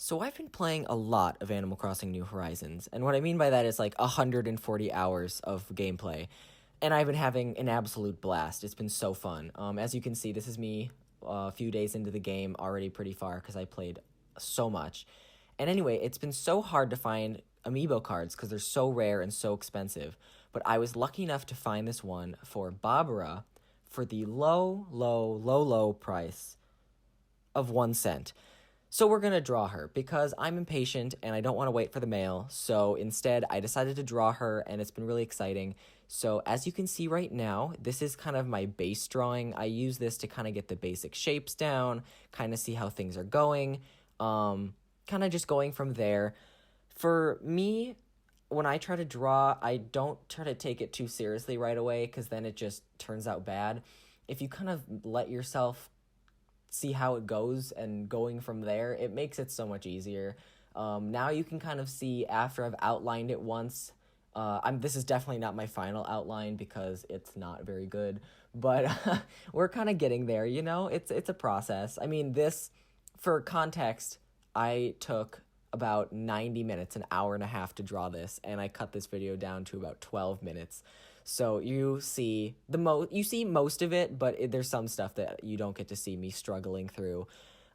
So I've been playing a lot of Animal Crossing New Horizons, and what I mean by that is like 140 hours of gameplay, and I've been having an absolute blast. It's been so fun. As you can see, this is me a few days into the game, already pretty far because I played so much. And anyway, it's been so hard to find amiibo cards because they're so rare and so expensive. But I was lucky enough to find this one for Baabara for the low price of 1 cent. So we're going to draw her because I'm impatient and I don't want to wait for the mail. So instead, I decided to draw her and it's been really exciting. So as you can see right now, this is kind of my base drawing. I use this to kind of get the basic shapes down, kind of see how things are going, kind of just going from there. For me, when I try to draw, I don't try to take it too seriously right away because then it just turns out bad. If you kind of let yourself see how it goes and going from there, it makes it so much easier. Now you can kind of see after I've outlined it once. This is definitely not my final outline because it's not very good, but we're kind of getting there. It's a process. I mean, this, for context, I took about 90 minutes, an hour and a half to draw this, and I cut this video down to about 12 minutes. So you see most of it, but there's some stuff that you don't get to see me struggling through.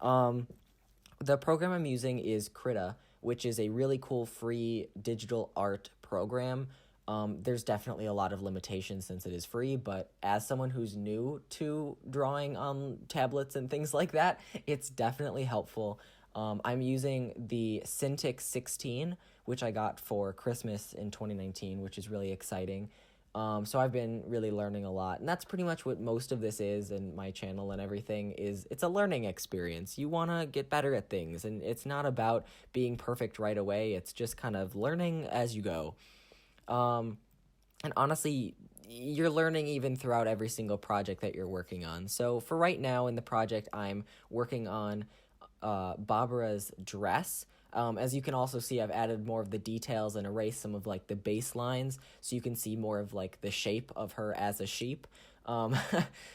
The program I'm using is Krita, which is a really cool free digital art program. There's definitely a lot of limitations since it is free, but as someone who's new to drawing on tablets and things like that, it's definitely helpful. I'm using the Cintiq 16, which I got for Christmas in 2019, which is really exciting. So I've been really learning a lot, and that's pretty much what most of this is, and my channel and everything is. It's a learning experience. You want to get better at things, and it's not about being perfect right away. It's just kind of learning as you go. And honestly, you're learning even throughout every single project that you're working on. So for right now in the project, I'm working on Baabara's dress. As you can also see, I've added more of the details and erased some of like the baselines so you can see more of like the shape of her as a sheep.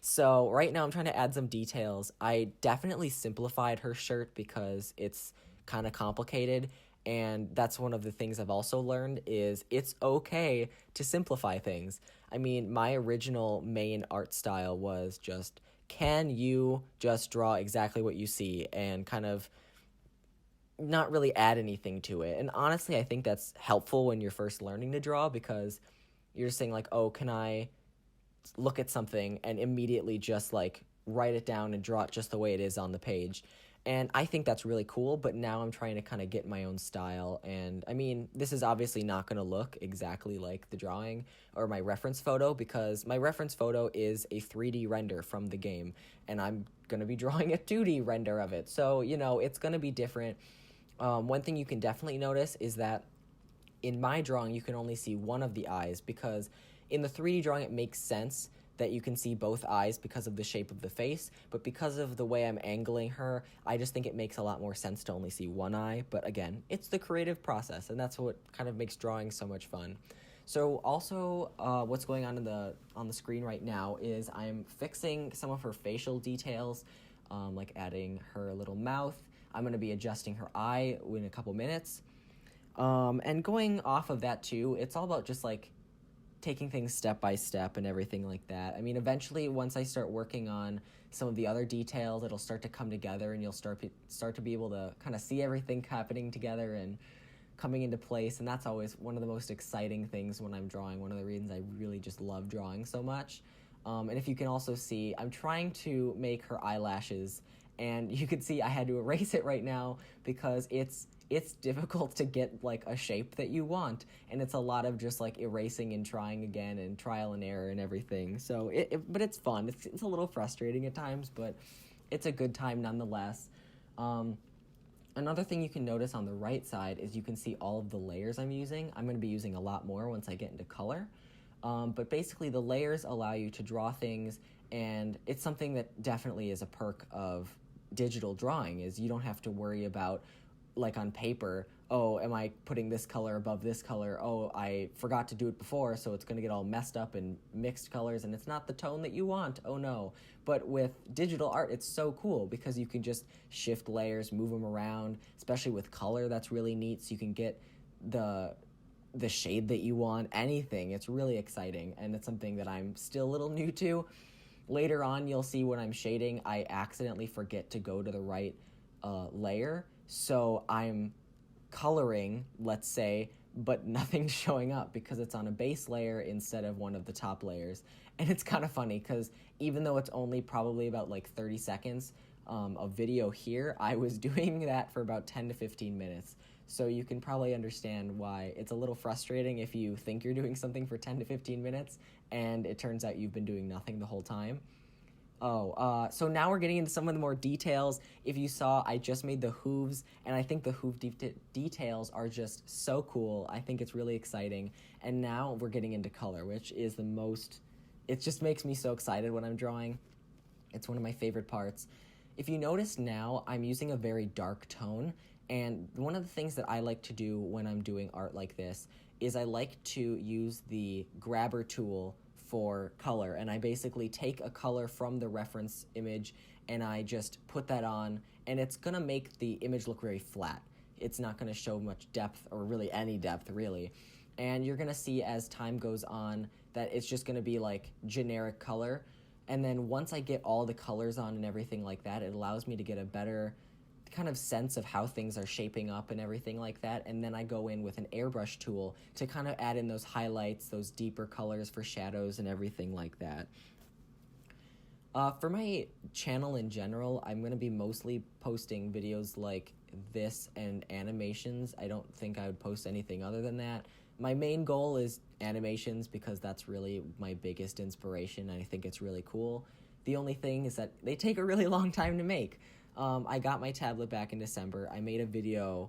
So right now I'm trying to add some details. I definitely simplified her shirt because it's kind of complicated, and that's one of the things I've also learned is it's okay to simplify things. I mean, my original main art style was just, can you just draw exactly what you see and kind of not really add anything to it. And honestly, I think that's helpful when you're first learning to draw because you're just saying like, oh, can I look at something and immediately just like write it down and draw it just the way it is on the page. And I think that's really cool, but now I'm trying to kind of get my own style. And I mean, this is obviously not going to look exactly like the drawing or my reference photo because my reference photo is a 3D render from the game, and I'm going to be drawing a 2D render of it. So, it's going to be different. One thing you can definitely notice is that in my drawing, you can only see one of the eyes because in the 3D drawing, it makes sense that you can see both eyes because of the shape of the face, but because of the way I'm angling her, I just think it makes a lot more sense to only see one eye. But again, it's the creative process, and that's what kind of makes drawing so much fun. So also, what's going on on the screen right now is I'm fixing some of her facial details, like adding her little mouth. I'm going to be adjusting her eye in a couple minutes. And going off of that too, it's all about just like taking things step by step and everything like that. I mean, eventually, once I start working on some of the other details, it'll start to come together, and you'll start to be able to kind of see everything happening together and coming into place. And that's always one of the most exciting things when I'm drawing. One of the reasons I really just love drawing so much. And if you can also see, I'm trying to make her eyelashes, and you can see I had to erase it right now because it's difficult to get like a shape that you want, and it's a lot of just like erasing and trying again and trial and error and everything. So but it's fun. It's a little frustrating at times, but it's a good time nonetheless. Another thing you can notice on the right side is you can see all of the layers I'm using. I'm going to be using a lot more once I get into color. But basically the layers allow you to draw things, and it's something that definitely is a perk of digital drawing is you don't have to worry about like on paper, oh, am I putting this color above this color? Oh, I forgot to do it before, so it's going to get all messed up and mixed colors, and it's not the tone that you want. Oh no. But with digital art, it's so cool because you can just shift layers, move them around, especially with color. That's really neat. So you can get the shade that you want, anything. It's really exciting, and it's something that I'm still a little new to. Later on, you'll see when I'm shading, I accidentally forget to go to the right layer, so I'm coloring, let's say, but nothing's showing up because it's on a base layer instead of one of the top layers. And it's kind of funny because even though it's only probably about like 30 seconds of video here, I was doing that for about 10 to 15 minutes. So you can probably understand why it's a little frustrating if you think you're doing something for 10 to 15 minutes and it turns out you've been doing nothing the whole time. So now we're getting into some of the more details. If you saw, I just made the hooves, and I think the hoof details are just so cool. I think it's really exciting. And now we're getting into color, which is the most, it just makes me so excited when I'm drawing. It's one of my favorite parts. If you notice now, I'm using a very dark tone, and one of the things that I like to do when I'm doing art like this is I like to use the grabber tool for color, and I basically take a color from the reference image and I just put that on, and it's gonna make the image look very flat. It's not gonna show much depth, or really any depth really, and you're gonna see as time goes on that it's just gonna be like generic color. And then once I get all the colors on and everything like that, it allows me to get a better kind of sense of how things are shaping up and everything like that. And then I go in with an airbrush tool to kind of add in those highlights, those deeper colors for shadows and everything like that. For my channel in general, I'm going to be mostly posting videos like this and animations. I don't think I would post anything other than that. My main goal is animations because that's really my biggest inspiration, and I think it's really cool. The only thing is that they take a really long time to make. I got my tablet back in December. I made a video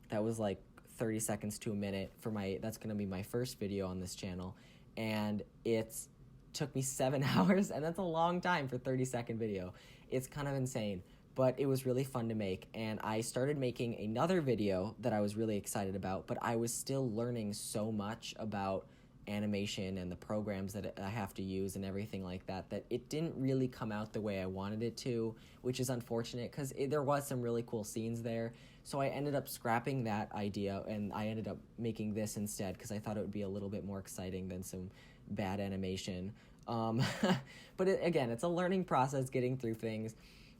that was like 30 seconds to a minute for that's going to be my first video on this channel. And it's took me 7 hours, and that's a long time for a 30-second video. It's kind of insane, but it was really fun to make. And I started making another video that I was really excited about, but I was still learning so much about animation and the programs that I have to use and everything like that it didn't really come out the way I wanted it to, which is unfortunate because there was some really cool scenes there. So I ended up scrapping that idea, and I ended up making this instead because I thought it would be a little bit more exciting than some bad animation. But again, it's a learning process getting through things.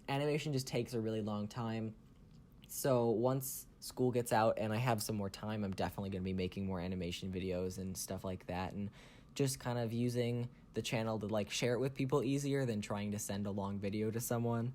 Animation just takes a really long time. So once school gets out and I have some more time, I'm definitely going to be making more animation videos and stuff like that, and just kind of using the channel to like share it with people easier than trying to send a long video to someone.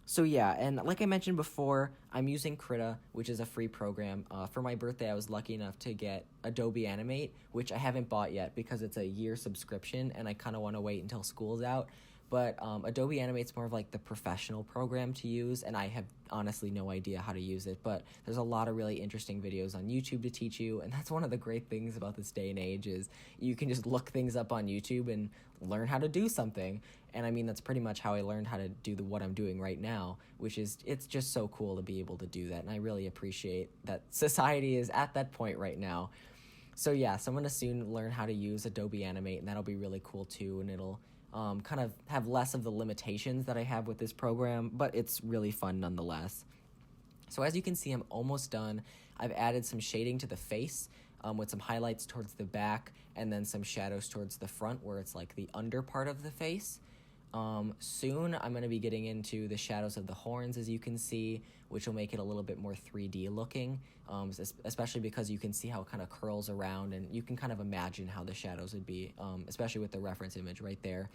So yeah, and like I mentioned before, I'm using Krita, which is a free program. For my birthday, I was lucky enough to get Adobe Animate, which I haven't bought yet because it's a year subscription and I kind of want to wait until school's out. But Adobe Animate's more of like the professional program to use, and I have honestly no idea how to use it, but there's a lot of really interesting videos on YouTube to teach you, and that's one of the great things about this day and age is you can just look things up on YouTube and learn how to do something. And I mean, that's pretty much how I learned how to do what I'm doing right now, which is, it's just so cool to be able to do that, and I really appreciate that society is at that point right now. So yeah, so I'm going to soon learn how to use Adobe Animate, and that'll be really cool too, and it'll kind of have less of the limitations that I have with this program, but it's really fun nonetheless. So as you can see, I'm almost done. I've added some shading to the face with some highlights towards the back and then some shadows towards the front where it's like the under part of the face. Soon I'm going to be getting into the shadows of the horns, as you can see, which will make it a little bit more 3D looking, especially because you can see how it kind of curls around, and you can kind of imagine how the shadows would be, especially with the reference image right there.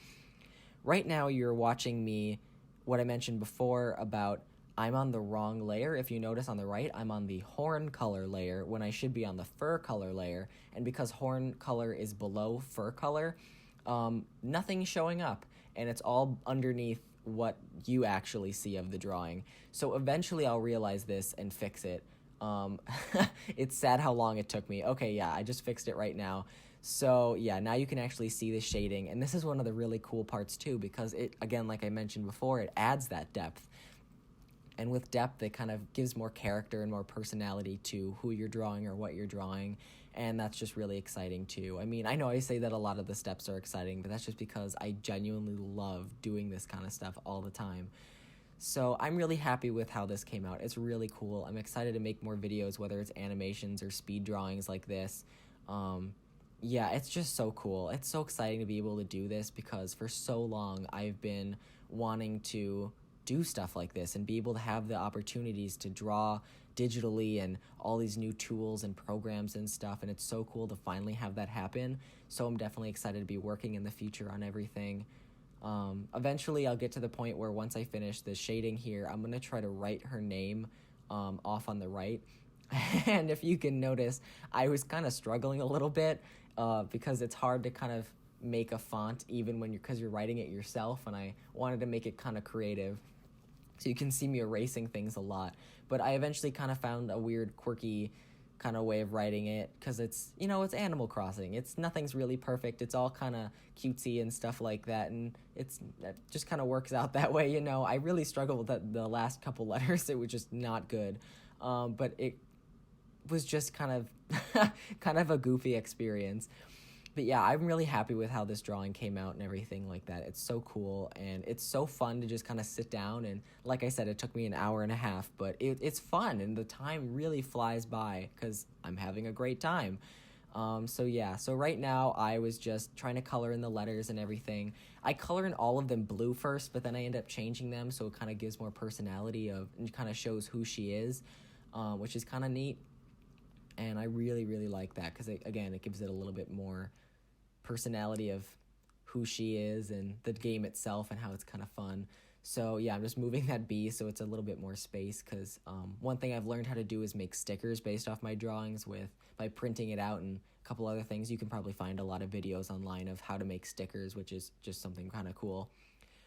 Right now you're watching me, what I mentioned before about I'm on the wrong layer. If you notice on the right, I'm on the horn color layer when I should be on the fur color layer, and because horn color is below fur color, nothing's showing up, and it's all underneath what you actually see of the drawing. So eventually I'll realize this and fix it. It's sad how long it took me. Okay, yeah, I just fixed it right now. So yeah, now you can actually see the shading, and this is one of the really cool parts too, because it, again, like I mentioned before, it adds that depth. And with depth, it kind of gives more character and more personality to who you're drawing or what you're drawing. And that's just really exciting too. I mean, I know I say that a lot of the steps are exciting, but that's just because I genuinely love doing this kind of stuff all the time. So I'm really happy with how this came out. It's really cool. I'm excited to make more videos, whether it's animations or speed drawings like this. Yeah, it's just so cool. It's so exciting to be able to do this because for so long I've been wanting to do stuff like this and be able to have the opportunities to draw digitally and all these new tools and programs and stuff, and it's so cool to finally have that happen. So I'm definitely excited to be working in the future on everything. Eventually I'll get to the point where once I finish the shading here, I'm going to try to write her name off on the right. And if you can notice, I was kind of struggling a little bit because it's hard to kind of make a font even when because you're writing it yourself, and I wanted to make it kind of creative. So you can see me erasing things a lot. But I eventually kind of found a weird, quirky kind of way of writing it because it's, it's Animal Crossing. Nothing's really perfect. It's all kind of cutesy and stuff like that, and it just kind of works out that way. I really struggled with the last couple letters. It was just not good, but it was just kind of a goofy experience. But yeah, I'm really happy with how this drawing came out and everything like that. It's so cool, and it's so fun to just kind of sit down. And like I said, it took me an hour and a half, but it's fun, and the time really flies by because I'm having a great time. So right now I was just trying to color in the letters and everything. I color in all of them blue first, but then I end up changing them so it kind of gives more personality and kind of shows who she is, which is kind of neat. And I really, really like that because, again, it gives it a little bit more personality of who she is and the game itself and how it's kind of fun. So, yeah, I'm just moving that B so it's a little bit more space because one thing I've learned how to do is make stickers based off my drawings by printing it out and a couple other things. You can probably find a lot of videos online of how to make stickers, which is just something kind of cool.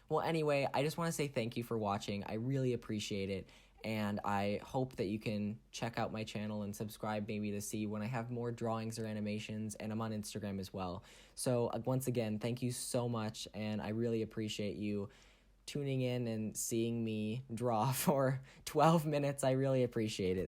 Well, anyway, I just want to say thank you for watching. I really appreciate it. And I hope that you can check out my channel and subscribe maybe to see when I have more drawings or animations, and I'm on Instagram as well. So once again, thank you so much, and I really appreciate you tuning in and seeing me draw for 12 minutes. I really appreciate it.